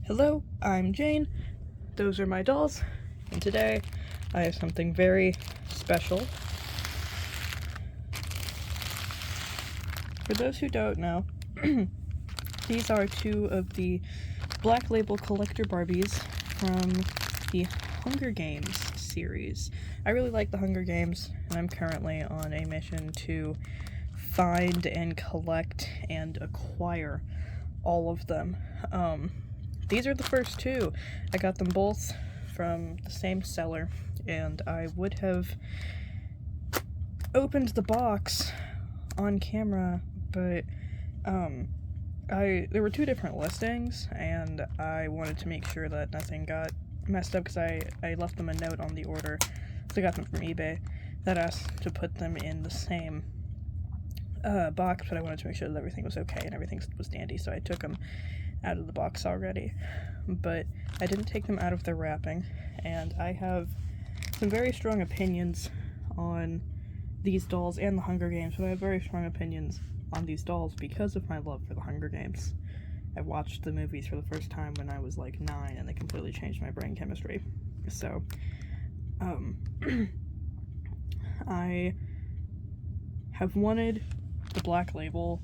Hello, I'm Jane. Those are my dolls, and today I have something very special. For those who don't know, these are two of the Black Label Collector Barbies from the Hunger Games series. I really like the Hunger Games, and I'm currently on a mission to find and collect and acquire all of them. These are the first two. I got them both from the same seller, and I would have opened the box on camera, but there were two different listings, and I wanted to make sure that nothing got messed up because I left them a note on the order. So I got them from eBay that asked to put them in the same box, but I wanted to make sure that everything was okay and everything was dandy, so I took them out of the box already. But I didn't take them out of their wrapping, and I have some very strong opinions on these dolls and the Hunger Games, but I have very strong opinions on these dolls because of my love for the Hunger Games. I watched the movies for the first time when I was like 9, and they completely changed my brain chemistry. So, I have wanted the Black Label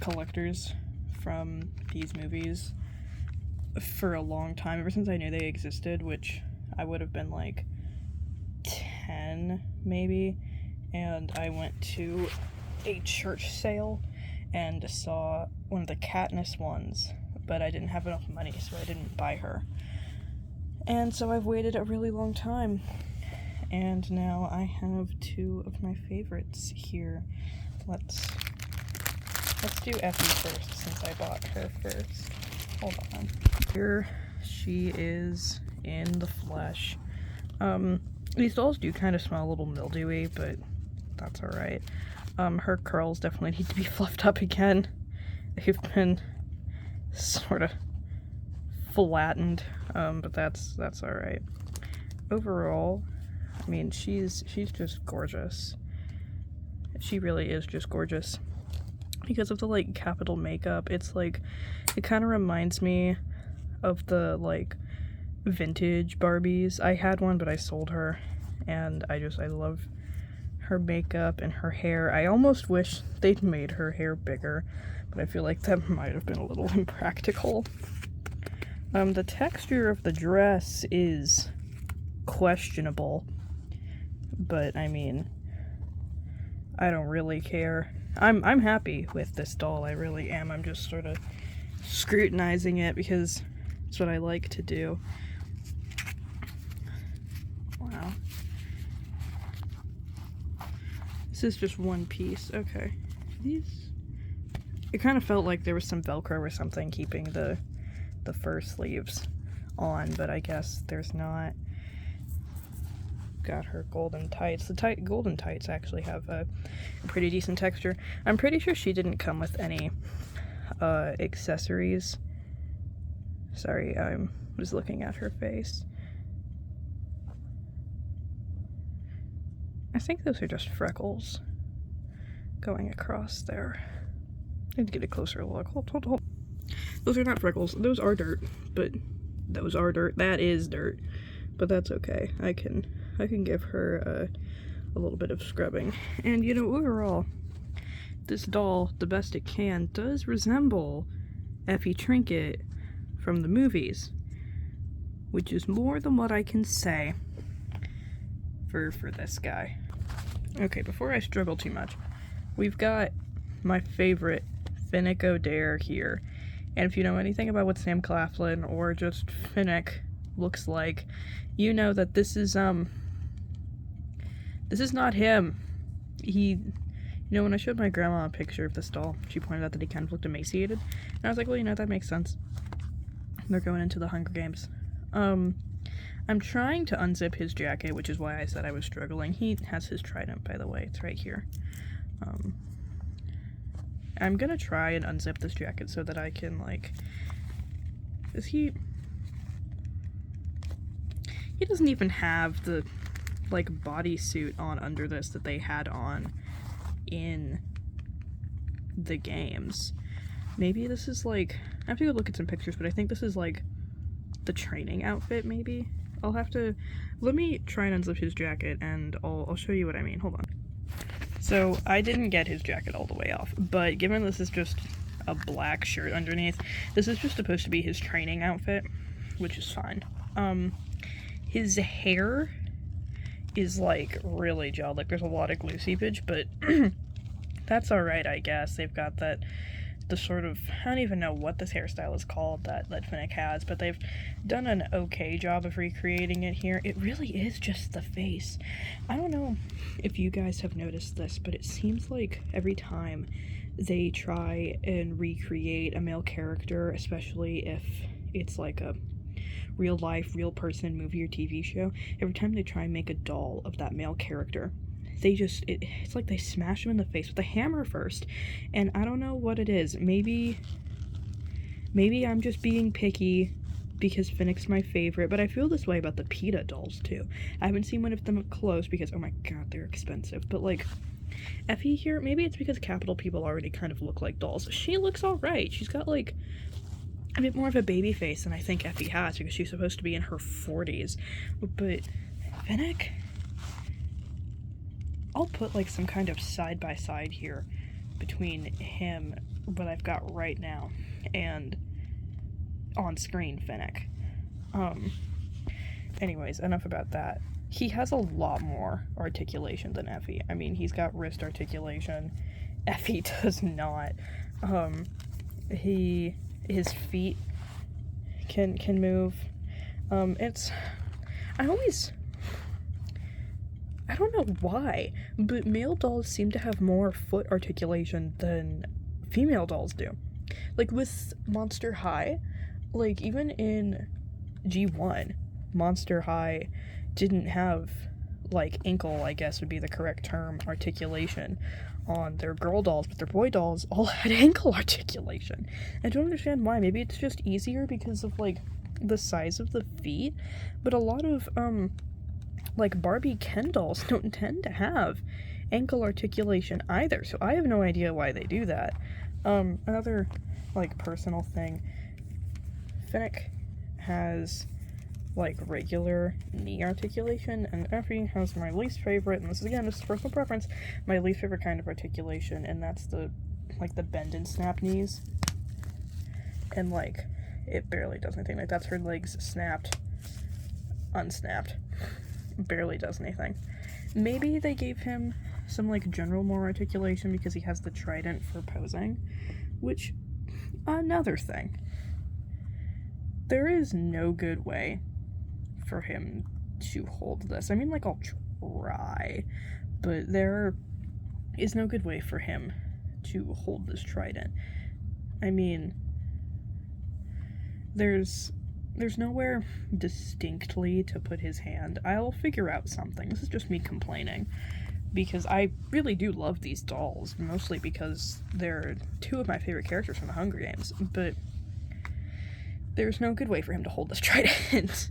collectors from these movies for a long time, ever since I knew they existed, which I would have been like 10 maybe, and I went to a church sale and saw one of the Katniss ones, but I didn't have enough money, so I didn't buy her. And so I've waited a really long time, and now I have two of my favorites here. Let's do Effie first, since I bought her first. Hold on. Here she is in the flesh. These dolls do kind of smell a little mildewy, but that's alright. Her curls definitely need to be fluffed up again. They've been sort of flattened, but that's alright. Overall, I mean, she's just gorgeous. She really is just gorgeous. Because of the, like, capital makeup, it's like, it kind of reminds me of the, like, vintage Barbies. I had one, but I sold her, and I love her makeup and her hair. I almost wish they'd made her hair bigger, but I feel like that might have been a little impractical. The texture of the dress is questionable, but, I mean, I don't really care. I'm happy with this doll, I really am. I'm just sort of scrutinizing it because it's what I like to do. Wow. This is just one piece. Okay. It kind of felt like there was some Velcro or something keeping the fur sleeves on, but I guess there's not. Got her golden tights. The golden tights actually have a pretty decent texture. I'm pretty sure she didn't come with any accessories. Sorry, I was looking at her face. I think those are just freckles going across there. I need to get a closer look. Hold. Those are not freckles. Those are dirt, but those are dirt. That is dirt, but that's okay. I can give her a little bit of scrubbing. And, you know, overall, this doll, the best it can, does resemble Effie Trinket from the movies, which is more than what I can say for this guy. Okay, before I struggle too much, we've got my favorite Finnick O'Dare here. And if you know anything about what Sam Claflin or just Finnick looks like, you know that this is not him. You know, when I showed my grandma a picture of this doll, she pointed out that he kind of looked emaciated. And I was like, well, you know, that makes sense. They're going into the Hunger Games. I'm trying to unzip his jacket, which is why I said I was struggling. He has his trident, by the way. It's right here. I'm gonna try and unzip this jacket so that I can, like... He doesn't even have the, like, bodysuit on under this that they had on in the games. Maybe this is, like, I have to go look at some pictures, but I think this is like the training outfit, maybe. I'll have to, let me try and unzip his jacket and I'll show you what I mean. Hold on. So I didn't get his jacket all the way off, but given this is just a black shirt underneath, this is just supposed to be his training outfit, which is fine. His hair is like really gelled, like there's a lot of glue seepage, but that's alright, I guess. They've got the sort of, I don't even know what this hairstyle is called that Finnick has, but they've done an okay job of recreating it here. It really is just the face. I don't know if you guys have noticed this, but it seems like every time they try and recreate a male character, especially if it's like a real life, real person movie or TV show, every time they try and make a doll of that male character, they just, it's like they smash him in the face with a hammer first, and I don't know what it is. Maybe I'm just being picky because Finnick's my favorite, but I feel this way about the PETA dolls too. I haven't seen one of them up close because, oh my god, they're expensive, but like, Effie here, maybe it's because capital people already kind of look like dolls. She looks alright. She's got like a bit more of a baby face than I think Effie has because she's supposed to be in her 40s, but Finnick, I'll put like some kind of side-by-side here between him, what I've got right now, and on-screen Finnick. Anyways, enough about that. He has a lot more articulation than Effie. I mean, he's got wrist articulation. Effie does not. His feet can move. I don't know why, but male dolls seem to have more foot articulation than female dolls do. Like with Monster High, like even in G1, Monster High didn't have like ankle, I guess would be the correct term, articulation on their girl dolls, but their boy dolls all had ankle articulation. I don't understand why. Maybe it's just easier because of like the size of the feet, but a lot of like Barbie Ken dolls don't tend to have ankle articulation either, so I have no idea why they do that. Another like personal thing, Finnick has like regular knee articulation, and Effie has my least favorite, and this is personal preference, my least favorite kind of articulation, and that's the bend and snap knees. And like it barely does anything. Like that's her legs snapped, unsnapped. Barely does anything. Maybe they gave him some like general more articulation because he has the trident for posing, which, another thing, there is no good way for him to hold this. I mean, like, I'll try, but there is no good way for him to hold this trident. I mean, there's nowhere distinctly to put his hand. I'll figure out something. This is just me complaining, because I really do love these dolls, mostly because they're two of my favorite characters from the Hunger Games, but there's no good way for him to hold this trident.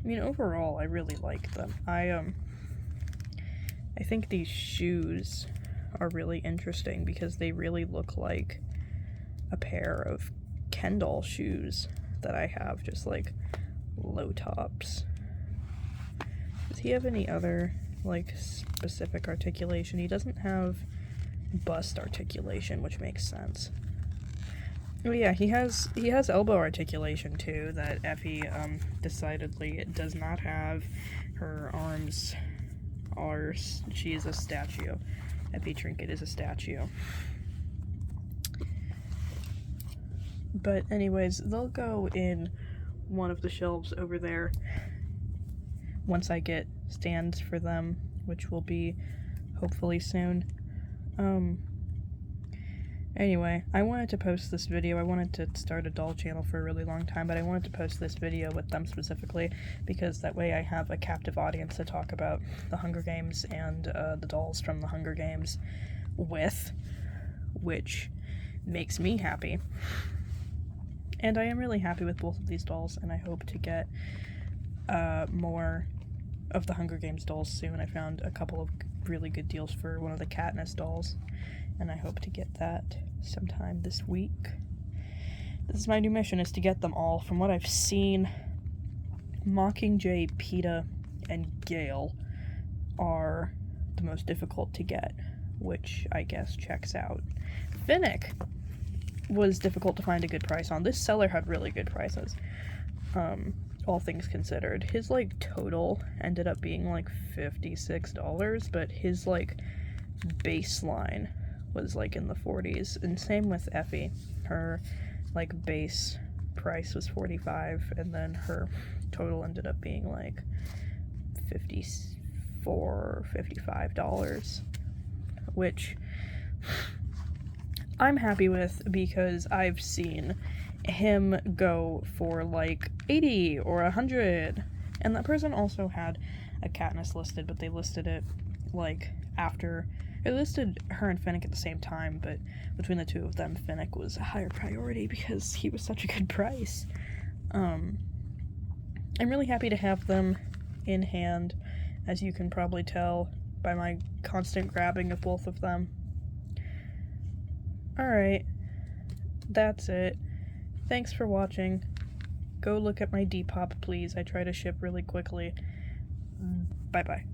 I mean, overall, I really like them. I think these shoes are really interesting because they really look like a pair of Ken doll shoes that I have, just like low tops. Does he have any other like specific articulation? He doesn't have bust articulation, which makes sense. Oh yeah, he has elbow articulation too, that Effie decidedly does not have. Her arms are, she is a statue. Effie Trinket is a statue. But anyways, they'll go in one of the shelves over there once I get stands for them, which will be hopefully soon. Anyway, I wanted to post this video. I wanted to start a doll channel for a really long time, but I wanted to post this video with them specifically because that way I have a captive audience to talk about the Hunger Games and the dolls from the Hunger Games with, which makes me happy. And I am really happy with both of these dolls, and I hope to get more of the Hunger Games dolls soon. I found a couple of really good deals for one of the Katniss dolls, and I hope to get that sometime this week. This is my new mission, is to get them all. From what I've seen, Mockingjay, PETA, and Gale are the most difficult to get, which I guess checks out. Finnick was difficult to find a good price on. This seller had really good prices, all things considered. His, like, total ended up being, like, $56, but his, like, baseline was, like, in the 40s, and same with Effie. Her, like, base price was $45, and then her total ended up being, like, $54, $55, which I'm happy with because I've seen him go for like 80 or 100, and that person also had a Katniss listed, but they listed it like after. They listed her and Finnick at the same time, but between the two of them, Finnick was a higher priority because he was such a good price. I'm really happy to have them in hand, as you can probably tell by my constant grabbing of both of them. Alright, that's it. Thanks for watching. Go look at my Depop, please. I try to ship really quickly. Bye-bye.